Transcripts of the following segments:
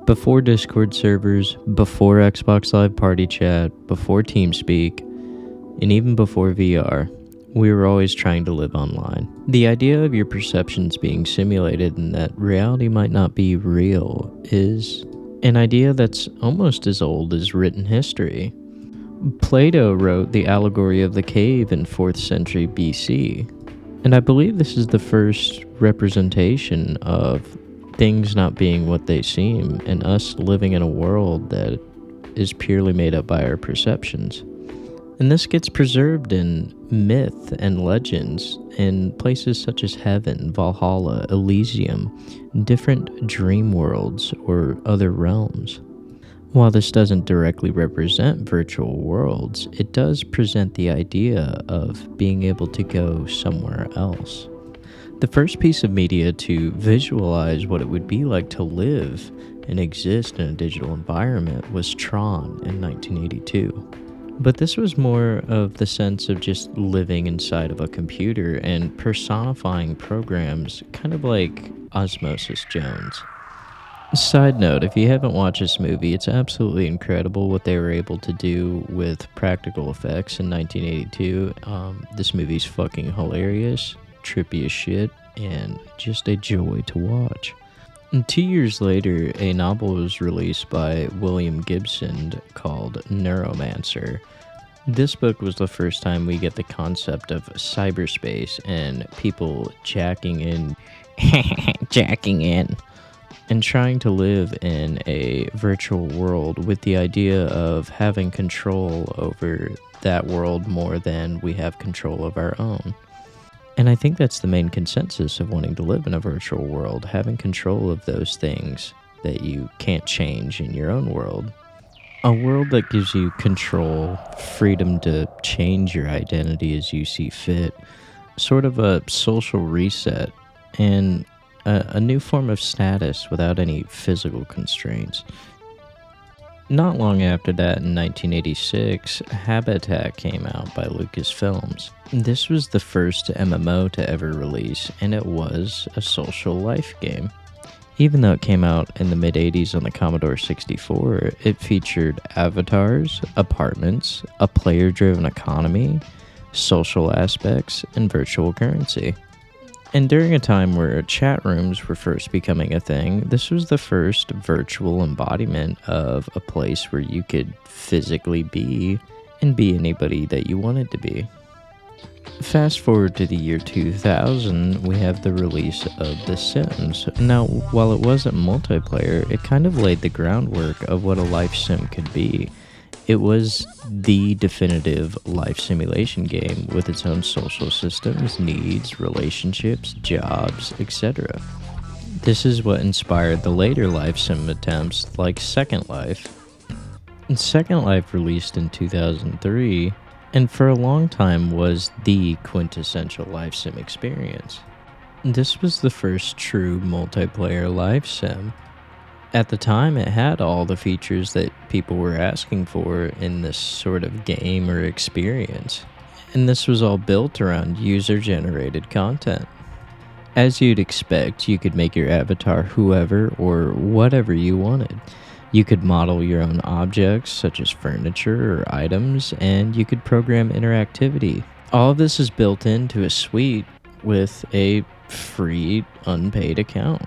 Before Discord servers, before Xbox Live Party Chat, before TeamSpeak, and even before VR, we were always trying to live online. The idea of your perceptions being simulated and that reality might not be real is an idea that's almost as old as written history. Plato wrote the allegory of the cave in 4th century BC, and I believe this is the first representation of things not being what they seem and us living in a world that is purely made up by our perceptions. And this gets preserved in myth and legends in places such as heaven, Valhalla, Elysium, different dream worlds or other realms. While this doesn't directly represent virtual worlds, it does present the idea of being able to go somewhere else. The first piece of media to visualize what it would be like to live and exist in a digital environment was Tron in 1982. But this was more of the sense of just living inside of a computer and personifying programs, kind of like Osmosis Jones. Side note, if you haven't watched this movie, it's absolutely incredible what they were able to do with practical effects in 1982. This movie's fucking hilarious, trippy as shit, and just a joy to watch. And 2 years later, a novel was released by William Gibson called Neuromancer. This book was the first time we get the concept of cyberspace and people jacking in, and trying to live in a virtual world with the idea of having control over that world more than we have control of our own. And I think that's the main consensus of wanting to live in a virtual world, having control of those things that you can't change in your own world. A world that gives you control, freedom to change your identity as you see fit, sort of a social reset, and a new form of status without any physical constraints. Not long after that, in 1986, Habitat came out by Lucasfilms. This was the first MMO to ever release, and it was a social life game. Even though it came out in the mid-80s on the Commodore 64, it featured avatars, apartments, a player-driven economy, social aspects, and virtual currency. And during a time where chat rooms were first becoming a thing, this was the first virtual embodiment of a place where you could physically be and be anybody that you wanted to be. Fast forward to the year 2000, we have the release of The Sims. Now, while it wasn't multiplayer, it kind of laid the groundwork of what a life sim could be. It was the definitive life simulation game with its own social systems, needs, relationships, jobs, etc. This is what inspired the later life sim attempts like Second Life. And Second Life released in 2003, and for a long time was the quintessential life sim experience. This was the first true multiplayer life sim. At the time, it had all the features that people were asking for in this sort of game or experience. And this was all built around user-generated content. As you'd expect, you could make your avatar whoever or whatever you wanted. You could model your own objects, such as furniture or items, and you could program interactivity. All of this is built into a suite with a free, unpaid account.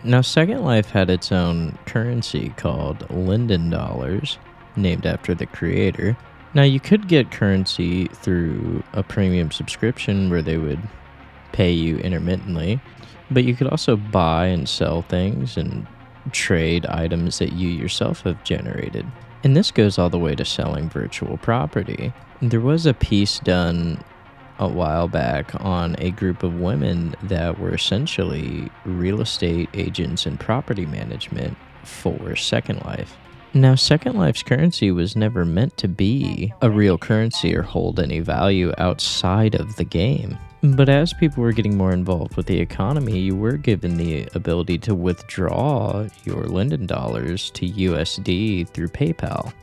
Now, Second Life had its own currency called Linden Dollars, named after the creator. Now, you could get currency through a premium subscription where they would pay you intermittently, but you could also buy and sell things and trade items that you yourself have generated. And this goes all the way to selling virtual property. There was a piece done a while back on a group of women that were essentially real estate agents and property management for Second Life. Now, Second Life's currency was never meant to be a real currency or hold any value outside of the game. But as people were getting more involved with the economy, you were given the ability to withdraw your Linden dollars to USD through PayPal.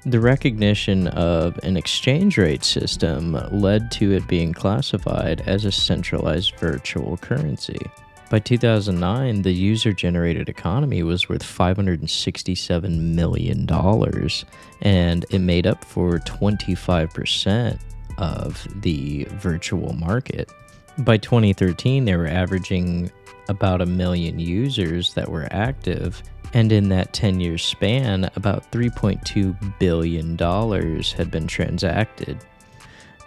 The recognition of an exchange rate system led to it being classified as a centralized virtual currency. By By 2009, the user-generated economy was worth $567 million, and it made up for 25% of the virtual market. By 2013, they were averaging about 1 million users that were active, and in that 10-year span, about $3.2 billion had been transacted.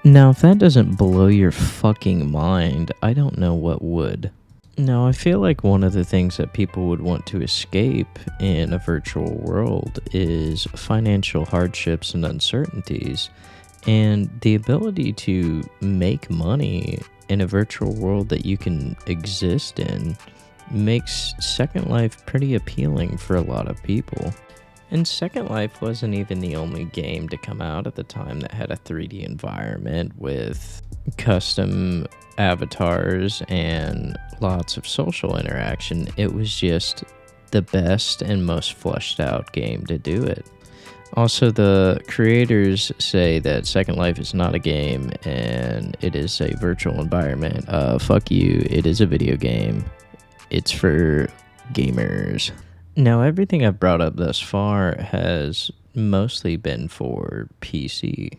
Now, if that doesn't blow your fucking mind, I don't know what would. Now, I feel like one of the things that people would want to escape in a virtual world is financial hardships and uncertainties, and the ability to make money in a virtual world that you can exist in makes Second Life pretty appealing for a lot of people. And Second Life wasn't even the only game to come out at the time that had a 3D environment with custom avatars and lots of social interaction. It was just the best and most fleshed out game to do it. Also, the creators say that Second Life is not a game and it is a virtual environment. Fuck you, it is a video game. It's for gamers. Now, everything I've brought up thus far has mostly been for PC.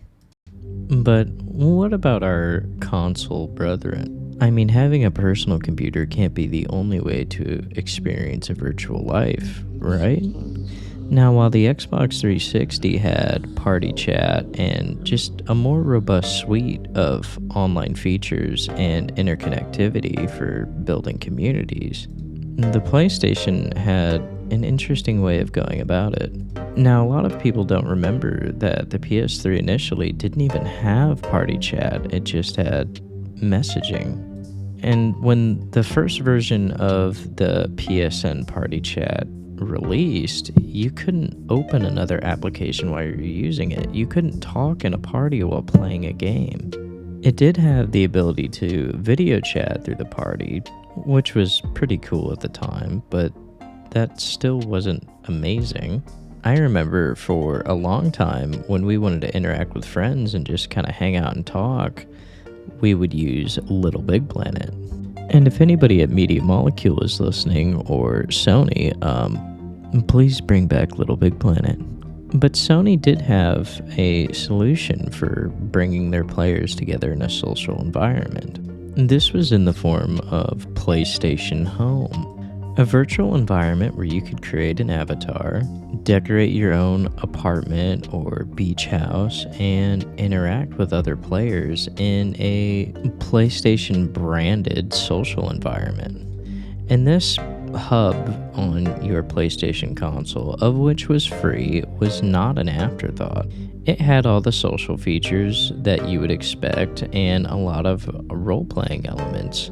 But what about our console brethren? I mean, having a personal computer can't be the only way to experience a virtual life, right? Now, while the Xbox 360 had party chat and just a more robust suite of online features and interconnectivity for building communities, the PlayStation had an interesting way of going about it. Now, a lot of people don't remember that the PS3 initially didn't even have party chat, it just had messaging. And when the first version of the PSN party chat released, you couldn't open another application while you're using it. You couldn't talk in a party while playing a game. It did have the ability to video chat through the party, which was pretty cool at the time, but that still wasn't amazing. I remember for a long time when we wanted to interact with friends and just kind of hang out and talk, we would use Little Big Planet. And if anybody at Media Molecule is listening, or Sony, please bring back Little Big Planet. But Sony did have a solution for bringing their players together in a social environment. This was in the form of PlayStation Home, a virtual environment where you could create an avatar, decorate your own apartment or beach house, and interact with other players in a PlayStation-branded social environment. And this hub on your PlayStation console, of which was free, was not an afterthought. It had all the social features that you would expect and a lot of role-playing elements.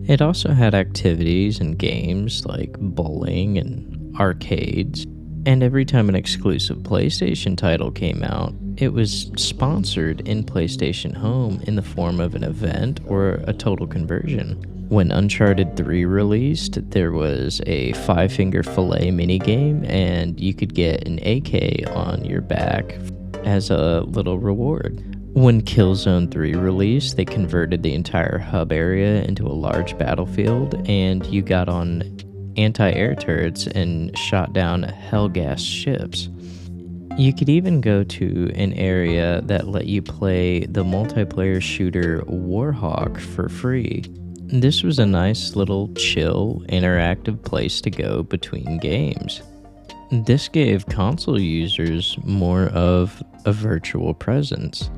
It also had activities and games like bowling and arcades, and every time an exclusive PlayStation title came out, it was sponsored in PlayStation Home in the form of an event or a total conversion. When Uncharted 3 released, there was a 5-finger fillet minigame, and you could get an AK on your back as a little reward. When Killzone 3 released, they converted the entire hub area into a large battlefield, and you got on anti-air turrets and shot down Hellgas ships. You could even go to an area that let you play the multiplayer shooter Warhawk for free. This was a nice little chill, interactive place to go between games. This gave console users more of a virtual presence.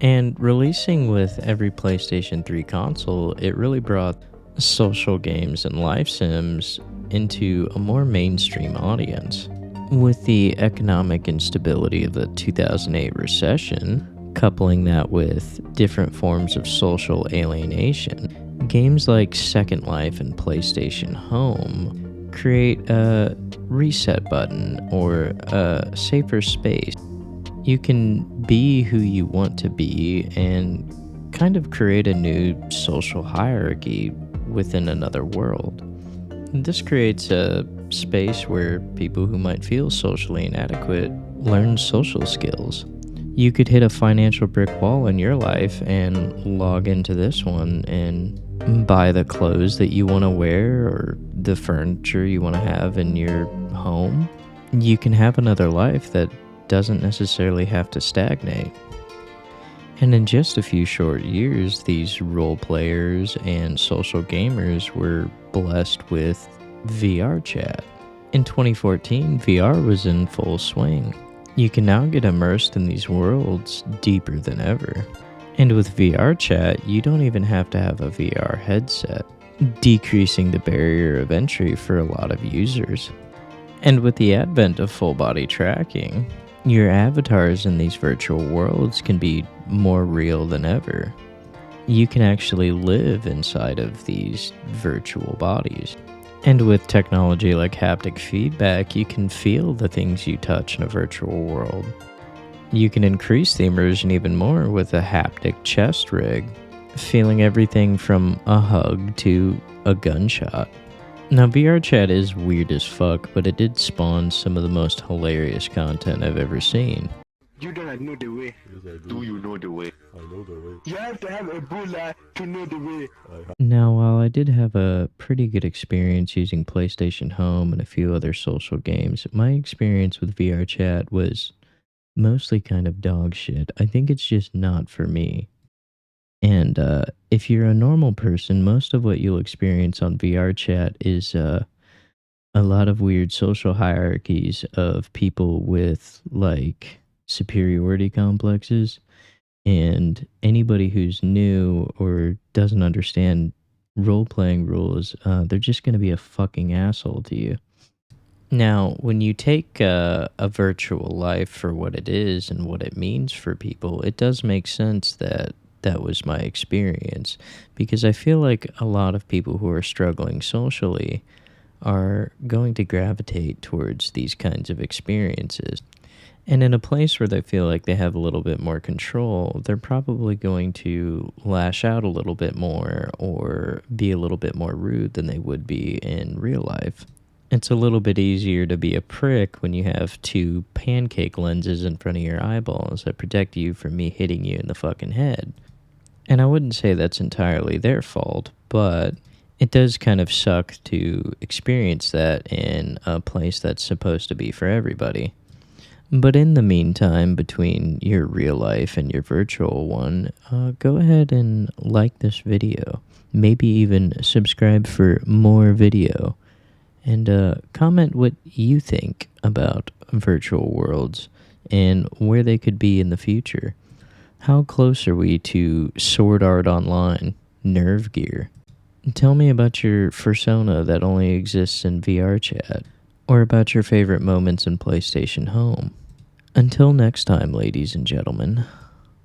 And releasing with every PlayStation 3 console, it really brought social games and life sims into a more mainstream audience. With the economic instability of the 2008 recession, coupling that with different forms of social alienation, games like Second Life and PlayStation Home create a reset button or a safer space. You can be who you want to be and kind of create a new social hierarchy within another world. This creates a space where people who might feel socially inadequate learn social skills. You could hit a financial brick wall in your life and log into this one and buy the clothes that you want to wear or the furniture you want to have in your home. You can have another life that doesn't necessarily have to stagnate. And in just a few short years, these role players and social gamers were blessed with VR chat. In 2014, VR was in full swing. You can now get immersed in these worlds deeper than ever. And with VR chat, you don't even have to have a VR headset, decreasing the barrier of entry for a lot of users. And with the advent of full body tracking, your avatars in these virtual worlds can be more real than ever. You can actually live inside of these virtual bodies. And with technology like haptic feedback, you can feel the things you touch in a virtual world. You can increase the immersion even more with a haptic chest rig, feeling everything from a hug to a gunshot. Now, VR chat is weird as fuck, but it did spawn some of the most hilarious content I've ever seen. You don't know the way. Yes, I Do you know the way? I know the way. You have to have Ebola to know the way. Now, while I did have a pretty good experience using PlayStation Home and a few other social games, my experience with VR chat was mostly kind of dog shit. I think it's just not for me. And if you're a normal person, most of what you'll experience on VR chat is a lot of weird social hierarchies of people with like superiority complexes. And anybody who's new or doesn't understand role playing rules, they're just going to be a fucking asshole to you. Now, when you take a virtual life for what it is and what it means for people, it does make sense that that was my experience, because I feel like a lot of people who are struggling socially are going to gravitate towards these kinds of experiences. And in a place where they feel like they have a little bit more control, they're probably going to lash out a little bit more or be a little bit more rude than they would be in real life. It's a little bit easier to be a prick when you have two pancake lenses in front of your eyeballs that protect you from me hitting you in the fucking head. And I wouldn't say that's entirely their fault, but it does kind of suck to experience that in a place that's supposed to be for everybody. But in the meantime, between your real life and your virtual one, go ahead and like this video. Maybe even subscribe for more video. And comment what you think about virtual worlds and where they could be in the future. How close are we to Sword Art Online, Nerve Gear? Tell me about your fursona that only exists in VR chat, or about your favorite moments in PlayStation Home. Until next time, ladies and gentlemen.